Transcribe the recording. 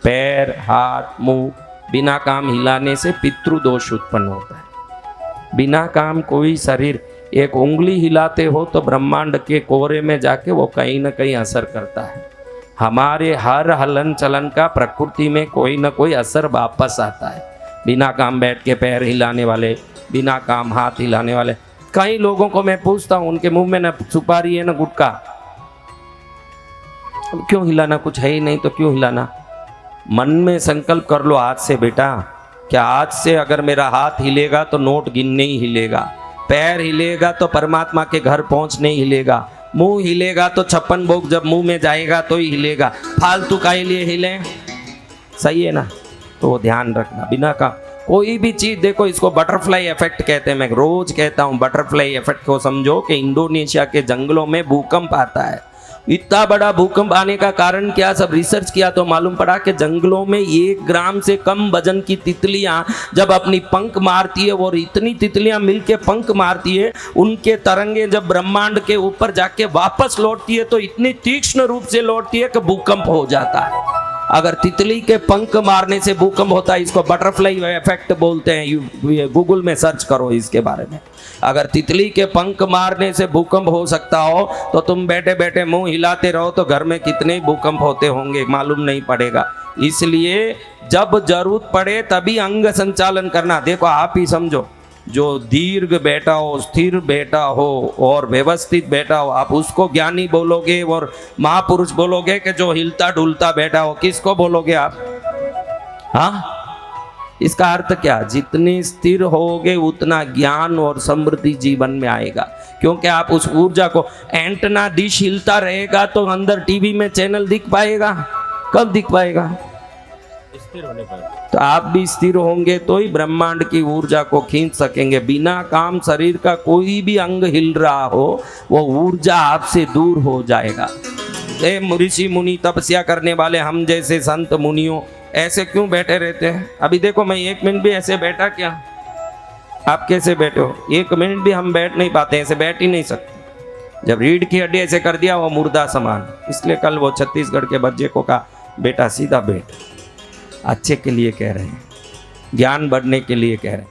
पैर, हाथ, मुंह बिना काम हिलाने से पितृदोष उत्पन्न होता है। बिना काम कोई शरीर एक उंगली हिलाते हो तो ब्रह्मांड के कोरे में जाके वो कहीं ना कहीं असर करता है। हमारे हर हलन चलन का प्रकृति में कोई ना कोई असर वापस आता है। बिना काम बैठ के पैर हिलाने वाले, बिना काम हाथ हिलाने वाले, कई लोगों को मैं पूछता हूँ उनके मुंह में ना सुपारी है ना गुटखा, क्यों हिलाना? कुछ है ही नहीं तो क्यों हिलाना? मन में संकल्प कर लो आज से बेटा, क्या आज से अगर मेरा हाथ हिलेगा तो नोट गिनने ही हिलेगा, पैर हिलेगा तो परमात्मा के घर पहुंचने ही हिलेगा, मुंह हिलेगा तो 56 भोग जब मुंह में जाएगा तो ही हिलेगा, फालतू काहे लिए हिले? सही है ना? तो वो ध्यान रखना। बिना का कोई भी चीज देखो, इसको बटरफ्लाई इफेक्ट कहते हैं। मैं रोज कहता हूँ बटरफ्लाई इफेक्ट को समझो कि इंडोनेशिया के जंगलों में भूकंप आता है। इतना बड़ा भूकंप आने का कारण क्या? सब रिसर्च किया तो मालूम पड़ा कि जंगलों में 1 ग्राम से कम वजन की तितलियां जब अपनी पंख मारती है, और इतनी तितलियां मिलके पंख मारती है, उनके तरंगे जब ब्रह्मांड के ऊपर जाके वापस लौटती है तो इतनी तीक्ष्ण रूप से लौटती है कि भूकंप हो जाता है। अगर तितली के पंख मारने से भूकंप होता है, इसको बटरफ्लाई इफेक्ट बोलते हैं। गूगल में सर्च करो इसके बारे में। अगर तितली के पंख मारने से भूकंप हो सकता हो तो तुम बैठे बैठे मुंह हिलाते रहो तो घर में कितने भूकंप होते होंगे मालूम नहीं पड़ेगा। इसलिए जब जरूरत पड़े तभी अंग संचालन करना। देखो आप ही समझो, जो दीर्घ बैठा हो, स्थिर बैठा हो और व्यवस्थित बैठा हो, आप उसको ज्ञानी बोलोगे और महापुरुष बोलोगे कि जो हिलता डुलता बैठा हो, किसको बोलोगे आप? हाँ, इसका अर्थ क्या? जितने स्थिर होगे उतना ज्ञान और समृद्धि जीवन में आएगा, क्योंकि आप उस ऊर्जा को, एंटेना डिश हिलता रहेगा तो अंदर टीवी में चैनल दिख पाएगा? कब दिख पाएगा? स्थिर होने पर। तो आप भी स्थिर होंगे तो ही ब्रह्मांड की ऊर्जा को खींच सकेंगे। बिना काम शरीर का कोई भी अंग हिल रहा हो, वो ऊर्जा आपसे दूर हो जाएगा। ऋषि मुनि तपस्या करने वाले हम जैसे संत मुनियों ऐसे क्यों बैठे रहते हैं? अभी देखो मैं 1 मिनट भी ऐसे बैठा क्या? आप कैसे बैठे हो? 1 मिनट भी हम बैठ नहीं पाते, ऐसे बैठ ही नहीं सकते। जब रीढ़ की हड्डी ऐसे कर दिया वो मुर्दा समान। इसलिए कल वो छत्तीसगढ़ के बच्चे को कहा, बेटा सीधा बैठ। अच्छे के लिए कह रहे हैं, ज्ञान बढ़ने के लिए कह रहे हैं।